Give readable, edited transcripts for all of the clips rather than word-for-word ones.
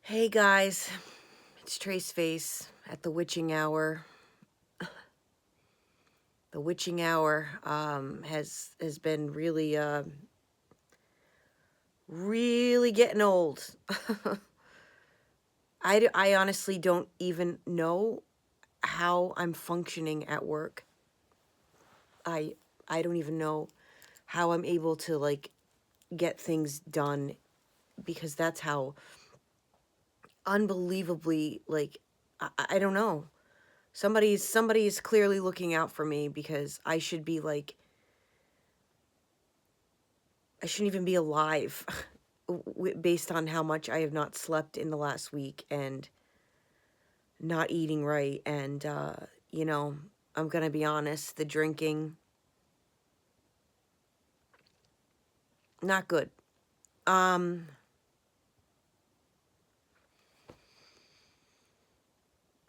Hey guys, it's Trace Face at the witching hour. The witching hour has been really getting old. I honestly don't even know how I'm functioning at work. I I don't even know how I'm able to get things done because that's how unbelievably I don't know. Somebody's clearly looking out for me because I should be I shouldn't even be alive based on how much I have not slept in the last week and not eating right. And, you know, I'm going to be honest, the drinking, not good. Um,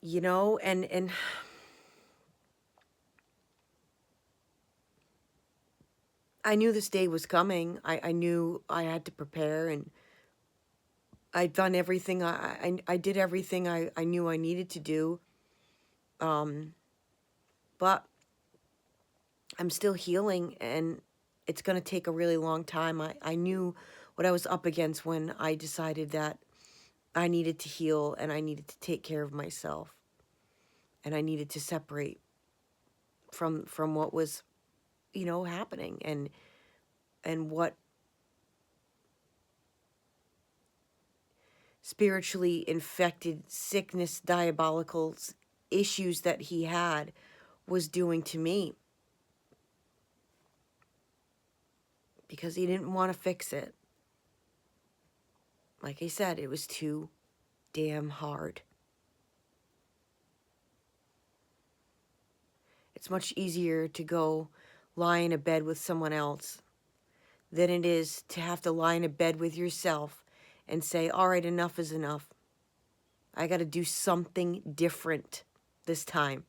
and I knew this day was coming. I knew I had to prepare, and I'd done everything. I did everything I knew I needed to do. Um, but I'm still healing, and it's going to take a really long time. I knew what I was up against when I decided that I needed to heal and I needed to take care of myself and I needed to separate from what was, happening and what spiritually infected sickness, diabolical issues that he had was doing to me because he didn't want to fix it. Like I said, it was too damn hard. It's much easier to go lie in a bed with someone else than it is to have to lie in a bed with yourself and say, all right, enough is enough. I got to do something different this time.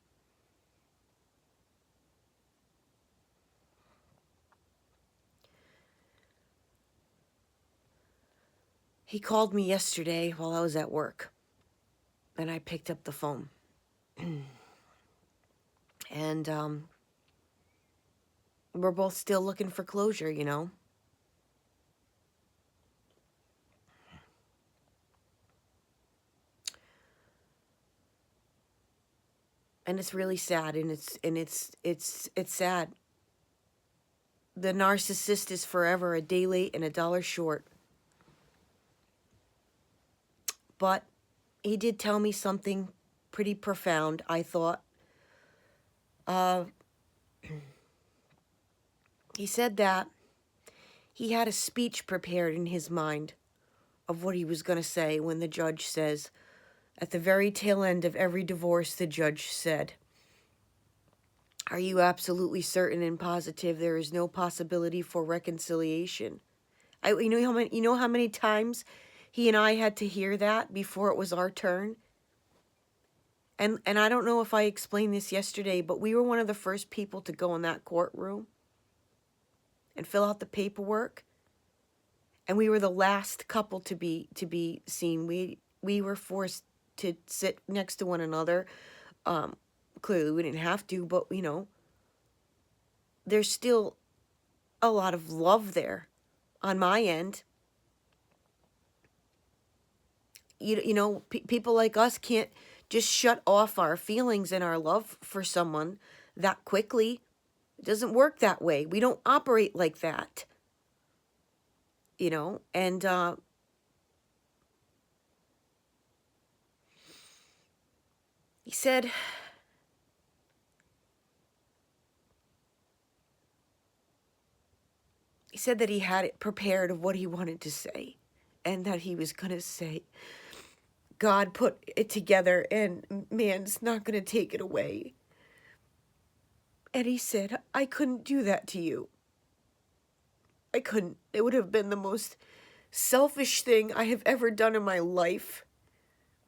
He called me yesterday while I was at work, and I picked up the phone. And we're both still looking for closure, And it's really sad, and it's sad. The narcissist is forever a day late and a dollar short. But he did tell me something pretty profound, I thought. Uh, he said that he had a speech prepared in his mind of what he was going to say when the judge says, at the very tail end of every divorce, the judge said, are you absolutely certain and positive there is no possibility for reconciliation? You know how many times he and I had to hear that before it was our turn? And I don't know if I explained this yesterday, but we were one of the first people to go in that courtroom and fill out the paperwork. And we were the last couple to be seen. We were forced to sit next to one another. Clearly we didn't have to, but there's still a lot of love there on my end. People like us can't just shut off our feelings and our love for someone that quickly. It doesn't work that way. We don't operate like that. And he said that he had it prepared of what he wanted to say, and that he was going to say, God put it together and man's not going to take it away. And he said, I couldn't do that to you. I couldn't. It would have been the most selfish thing I have ever done in my life.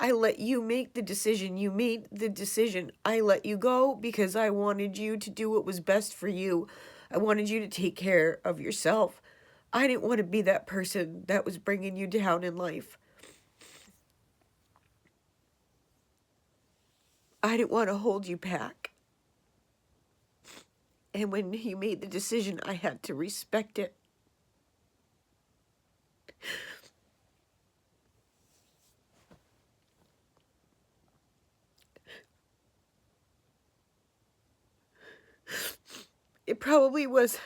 I let you make the decision. You made the decision. I let you go because I wanted you to do what was best for you. I wanted you to take care of yourself. I didn't want to be that person that was bringing you down in life. I didn't want to hold you back. And when you made the decision, I had to respect it. It probably was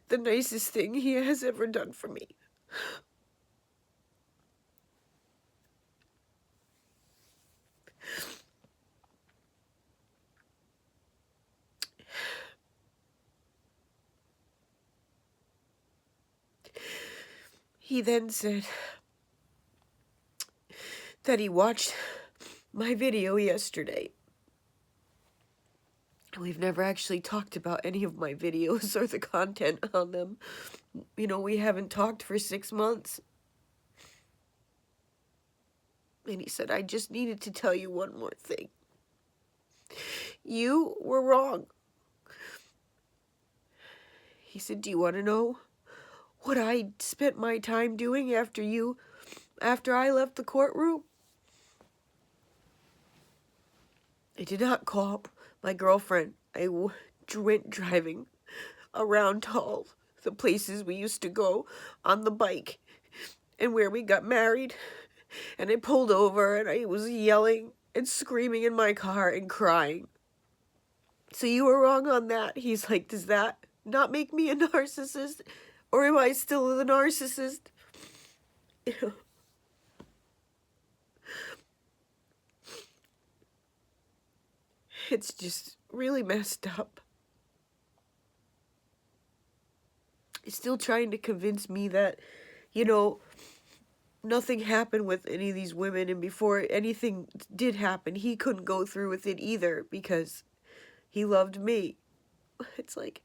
the nicest thing he has ever done for me. He then said that he watched my video yesterday. We've never actually talked about any of my videos or the content on them. You know, we haven't talked for 6 months. And he said, I just needed to tell you one more thing. You were wrong. He said, do you want to know what I spent my time doing after I left the courtroom? I did not call up my girlfriend. I went driving around all the places we used to go on the bike and where we got married. And I pulled over and I was yelling and screaming in my car and crying. So you were wrong on that. He's like, does that not make me a narcissist? Or am I still the narcissist? You know? It's just really messed up. He's still trying to convince me that, you know, nothing happened with any of these women, and before anything did happen, he couldn't go through with it either because he loved me. It's like,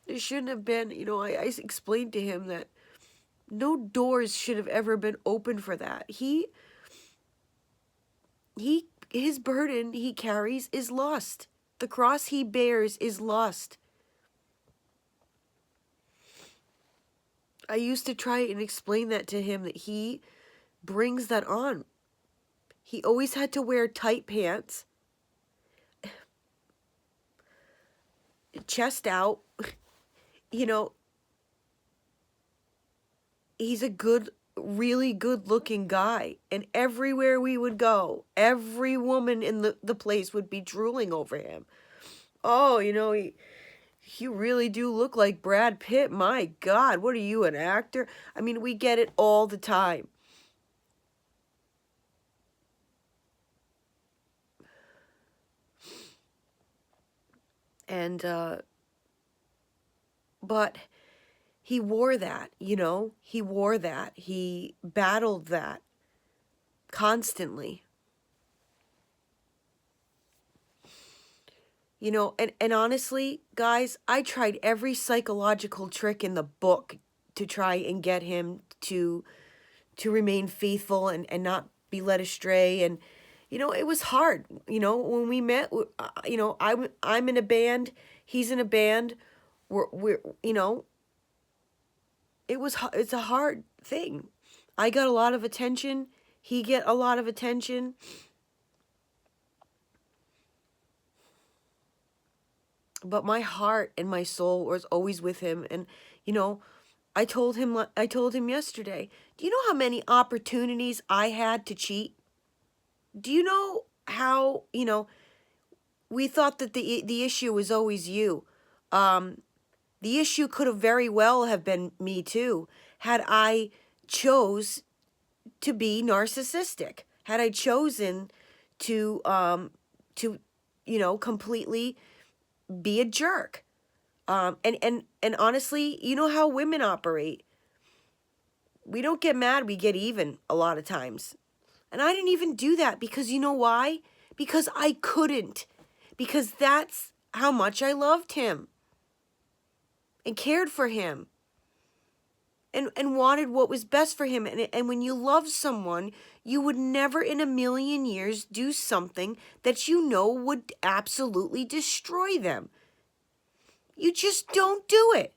it shouldn't have been, you know, I explained to him that no doors should have ever been open for that. His burden he carries is lust. The cross he bears is lust. I used to try and explain that to him, that he brings that on. He always had to wear tight pants, chest out. You know, he's a really good looking guy. And everywhere we would go, every woman in the place would be drooling over him. Oh, you know, you really do look like Brad Pitt. My God, what are you, an actor? I mean, we get it all the time. And, but he wore that, you know, he wore that. He battled that constantly. You know, and honestly, guys, I tried every psychological trick in the book to try and get him to remain faithful and not be led astray. And, you know, it was hard. You know, when we met, you know, I'm in a band, he's in a band. We're you know, it's a hard thing. I got a lot of attention. He get a lot of attention. But my heart and my soul was always with him. And, you know, I told him yesterday, do you know how many opportunities I had to cheat? Do you know how, you know, we thought that the issue was always you. The issue could have very well have been me too, had I chose to be narcissistic. Had I chosen to you know, completely be a jerk. And honestly, you know how women operate. We don't get mad, we get even a lot of times. And I didn't even do that because you know why? Because I couldn't. Because that's how much I loved him and cared for him and wanted what was best for him. And when you love someone, you would never in a million years do something that you know would absolutely destroy them. You just don't do it.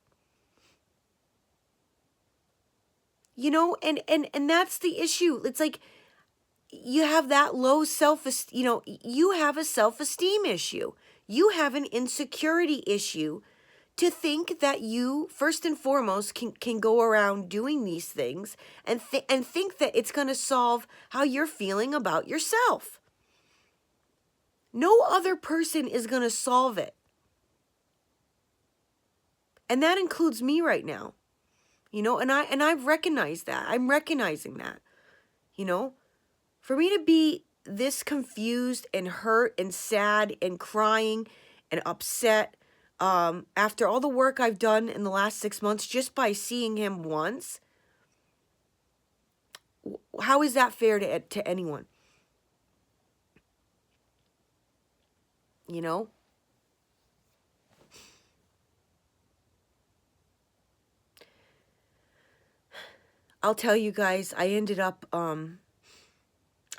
You know, and that's the issue. It's like, you have that low self-esteem, you have a self-esteem issue. You have an insecurity issue to think that you, first and foremost, can go around doing these things and think that it's going to solve how you're feeling about yourself. No other person is going to solve it. And that includes me right now. And I've recognized that. I'm recognizing that. For me to be this confused and hurt and sad and crying and upset after all the work I've done in the last 6 months just by seeing him once, how is that fair to anyone? I'll tell you guys, I ended up,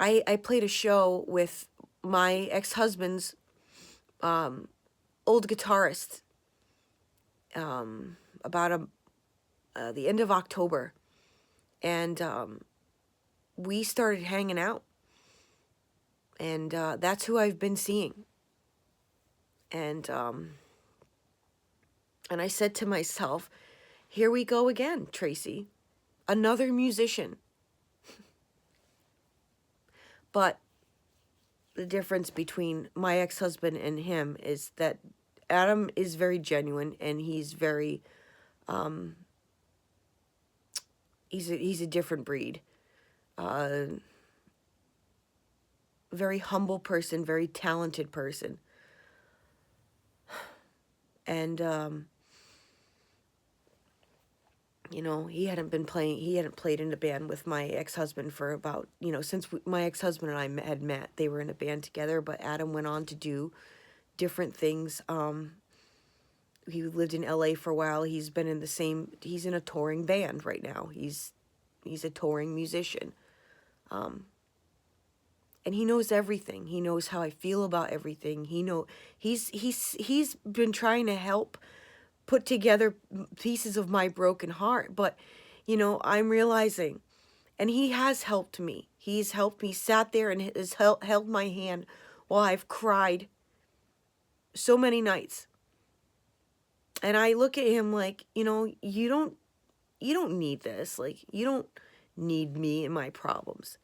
I played a show with my ex-husband's old guitarist about the end of October, and we started hanging out, and that's who I've been seeing. And I said to myself, here we go again, Tracy, another musician. But the difference between my ex-husband and him is that Adam is very genuine, and he's very he's a different breed. Very humble person, very talented person. And he hadn't played in a band with my ex-husband for about, since my ex-husband and I had met. They were in a band together, but Adam went on to do different things. He lived in LA for a while. He's in a touring band right now. He's a touring musician. And he knows everything. He knows how I feel about everything. He's been trying to help put together pieces of my broken heart. But, I'm realizing, and he has helped me. He's helped me, sat there and has held my hand while I've cried so many nights. And I look at him like, you don't need this. Like, you don't need me and my problems.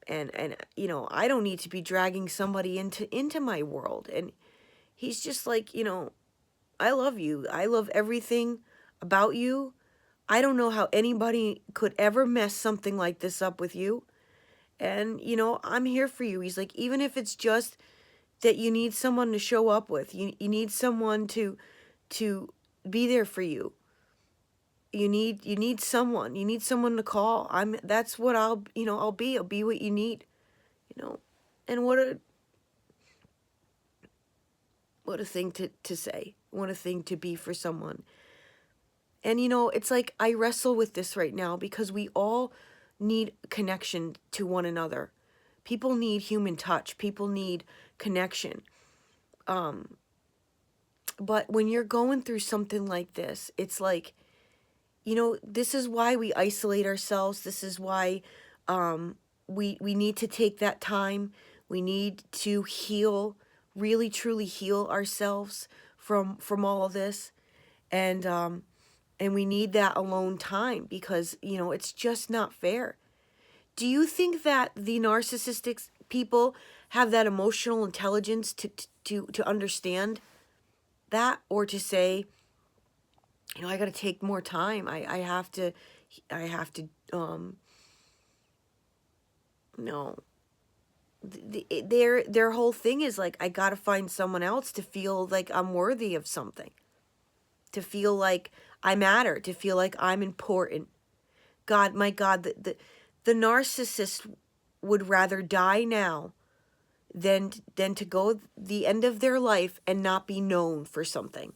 And I don't need to be dragging somebody into my world. And he's just like, I love you. I love everything about you. I don't know how anybody could ever mess something like this up with you. And, I'm here for you. He's like, even if it's just that you need someone to show up with, you need someone to be there for you. You need someone to call. That's what I'll be what you need, and what a thing to say, what a thing to be for someone. And, it's like I wrestle with this right now because we all need connection to one another. People need human touch. People need connection. But when you're going through something like this, it's like, this is why we isolate ourselves. This is why we need to take that time. We need to heal, really truly heal ourselves from all of this. And we need that alone time because, it's just not fair. Do you think that the narcissistic people have that emotional intelligence to understand that, or to say, I got to take more time. I have to, no. Their whole thing is like, I got to find someone else to feel like I'm worthy of something, to feel like I matter, to feel like I'm important. God, my God, the narcissist would rather die now than to go the end of their life and not be known for something.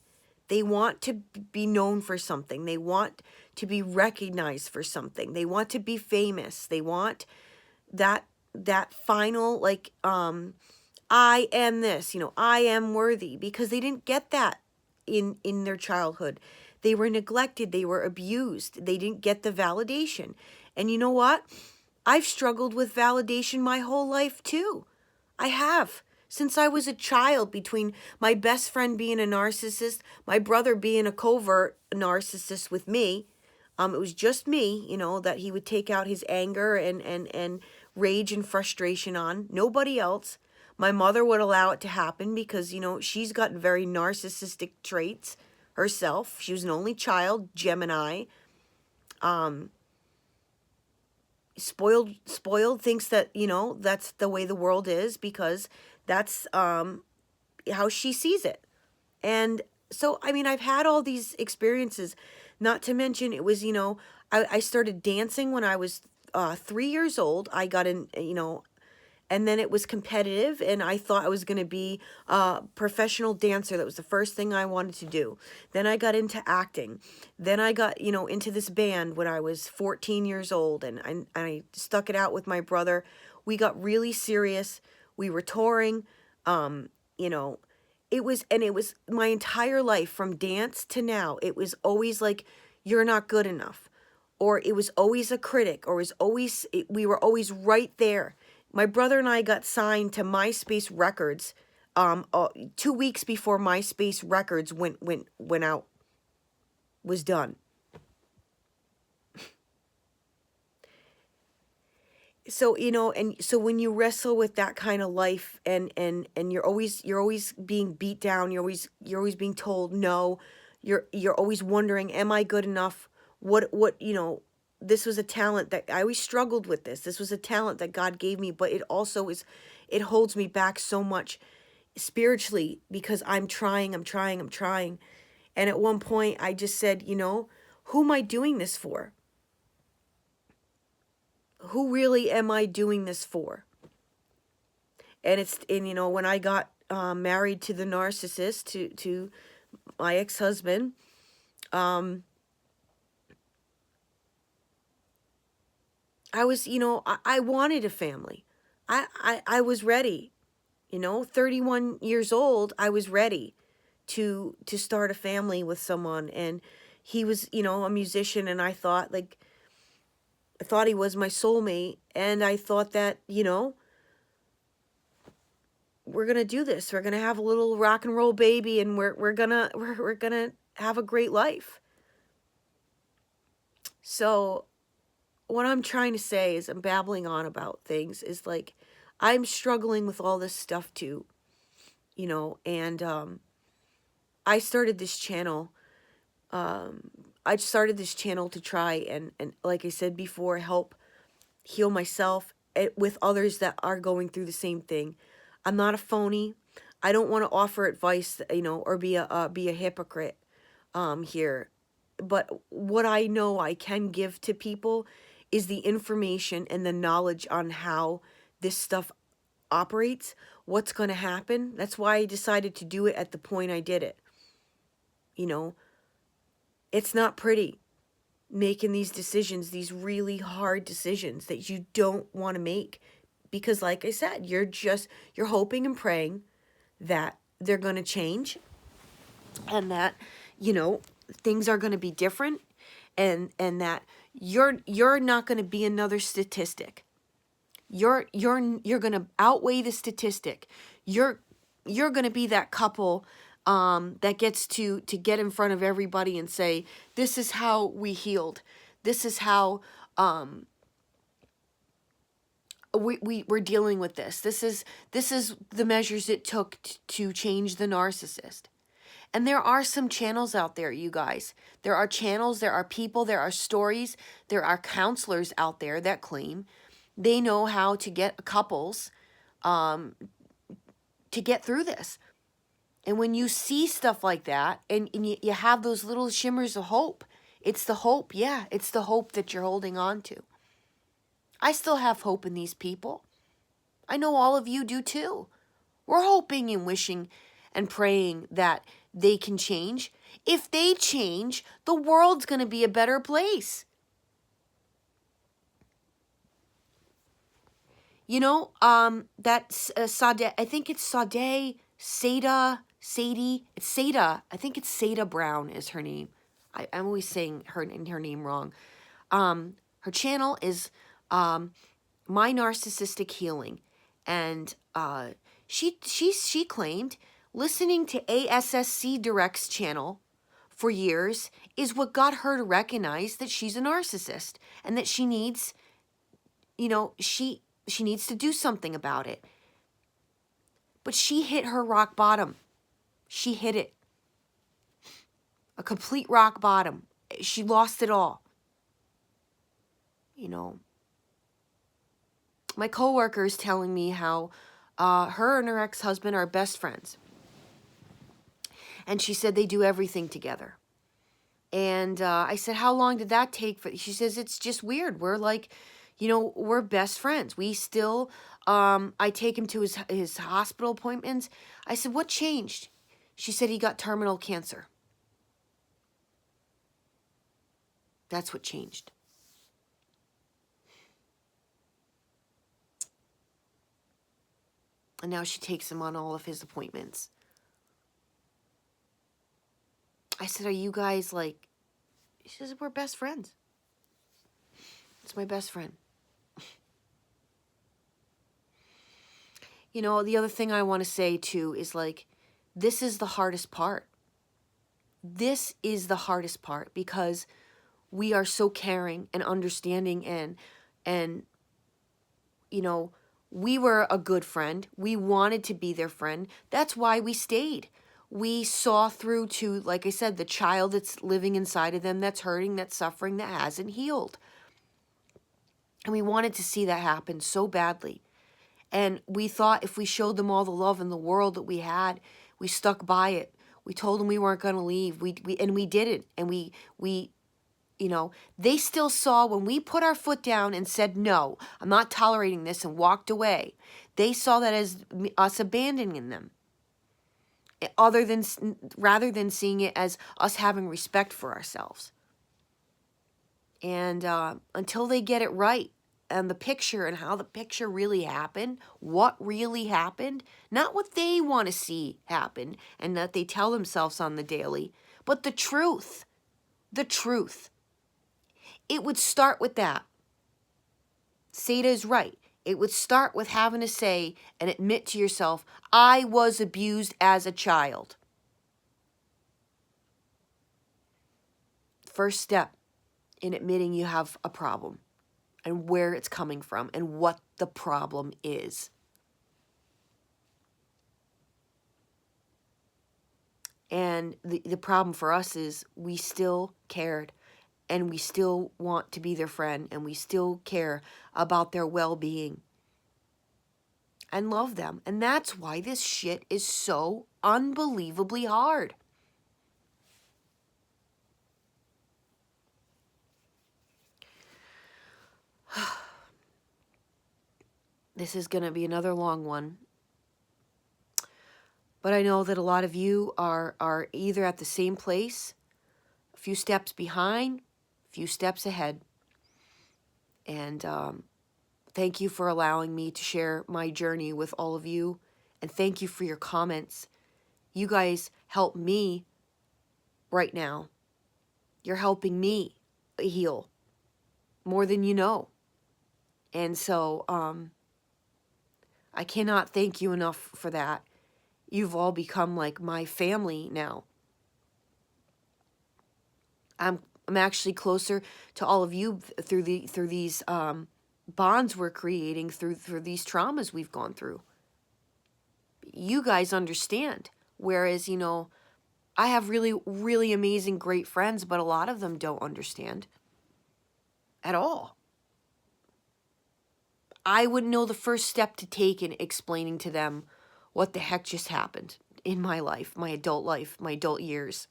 They want to be known for something. They want to be recognized for something. They want to be famous. They want that final, like, I am this, I am worthy, because they didn't get that in their childhood. They were neglected. They were abused. They didn't get the validation. And you know what? I've struggled with validation my whole life too. I have. Since I was a child, between my best friend being a narcissist, my brother being a covert narcissist with me, it was just me, that he would take out his anger and rage and frustration on. Nobody else. My mother would allow it to happen because, she's got very narcissistic traits herself. She was an only child, Gemini. Spoiled, thinks that, that's the way the world is because that's how she sees it. And so, I've had all these experiences, not to mention it was, I started dancing when I was 3 years old. I got in, and then it was competitive, and I thought I was going to be a professional dancer. That was the first thing I wanted to do. Then I got into acting. Then I got, into this band when I was 14 years old, and I stuck it out with my brother. We got really serious. We were touring, it was my entire life from dance to now. It was always like, you're not good enough, or it was always a critic, or we were always right there. My brother and I got signed to MySpace Records 2 weeks before MySpace Records went out, was done. So, and so when you wrestle with that kind of life, and you're always being beat down, you're always being told no, you're always wondering, am I good enough? What this was a talent that I always struggled with. This was a talent that God gave me, but it also it holds me back so much spiritually because I'm trying. And at one point I just said, who am I doing this for? Who really am I doing this for? And when I got married to the narcissist, to my ex-husband, I was, I wanted a family. I was ready, 31 years old. I was ready to start a family with someone. And he was, a musician. And I thought he was my soulmate. And I thought that, we're going to do this. We're going to have a little rock and roll baby, and we're going to have a great life. So what I'm trying to say is, I'm babbling on about things, is like, I'm struggling with all this stuff too, and I started this channel. I started this channel to try and like I said before, help heal myself with others that are going through the same thing. I'm not a phony. I don't want to offer advice, or be a hypocrite here. But what I know I can give to people is the information and the knowledge on how this stuff operates, what's going to happen. That's why I decided to do it at the point I did it. It's not pretty making these decisions, these really hard decisions that you don't want to make. Because like I said, you're hoping and praying that they're going to change, and that, things are going to be different, and that you're not going to be another statistic. You're going to outweigh the statistic. You're going to be that couple that gets to get in front of everybody and say, this is how we healed. This is how we're dealing with this. This is the measures it took to change the narcissist. And there are some channels out there, you guys. There are channels, there are people, there are stories, there are counselors out there that claim they know how to get couples to get through this. And when you see stuff like that, and you have those little shimmers of hope, it's the hope, yeah, it's the hope that you're holding on to. I still have hope in these people. I know all of you do too. We're hoping and wishing and praying that they can change. If they change, the world's going to be a better place. That's Sade, I think it's Sadie, Sadie, it's Sada. I think it's Sada Brown is her name. I'm always saying her name wrong. Her channel is my narcissistic healing. And she claimed listening to ASSC Direct's channel for years is what got her to recognize that she's a narcissist and that she needs, she needs to do something about it. But she hit her rock bottom. She hit it. A complete rock bottom. She lost it all. My coworker is telling me how her and her ex-husband are best friends. And she said they do everything together. And I said, how long did that take? She says, it's just weird. We're like, we're best friends. We still, I take him to his hospital appointments. I said, what changed? She said he got terminal cancer. That's what changed. And now she takes him on all of his appointments. I said, are you guys like, she says, we're best friends. It's my best friend. The other thing I want to say too is like, this is the hardest part. This is the hardest part because we are so caring and understanding and we were a good friend. We wanted to be their friend. That's why we stayed. We saw through to, like I said, the child that's living inside of them, that's hurting, that's suffering, that hasn't healed. And we wanted to see that happen so badly. And we thought if we showed them all the love in the world that we had, we stuck by it. We told them we weren't going to leave. We didn't. And we they still saw when we put our foot down and said, no, I'm not tolerating this, and walked away. They saw that as us abandoning them, rather than seeing it as us having respect for ourselves. And until they get it right, and the picture and how the picture really happened, what really happened, not what they want to see happen and that they tell themselves on the daily, but the truth. The truth. It would start with that. Seda is right. It would start with having to say and admit to yourself, I was abused as a child. First step in admitting you have a problem and where it's coming from and what the problem is. And the problem for us is we still cared. And we still want to be their friend. And we still care about their well-being. And love them. And that's why this shit is so unbelievably hard. This is going to be another long one. But I know that a lot of you are either at the same place, a few steps behind, a few steps ahead. And thank you for allowing me to share my journey with all of you. And thank you for your comments. You guys help me right now. You're helping me heal more than you know. And so I cannot thank you enough for that. You've all become like my family now. I'm actually closer to all of you through these bonds we're creating through these traumas we've gone through. You guys understand. Whereas, I have really, really amazing, great friends, but a lot of them don't understand at all. I wouldn't know the first step to take in explaining to them what the heck just happened in my life, my adult years.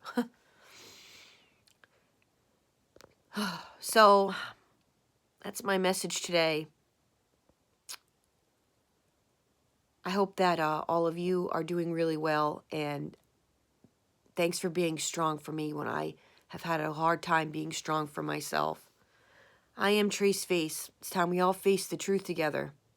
So, that's my message today. I hope that all of you are doing really well, and thanks for being strong for me when I have had a hard time being strong for myself. I am Trace Face. It's time we all face the truth together.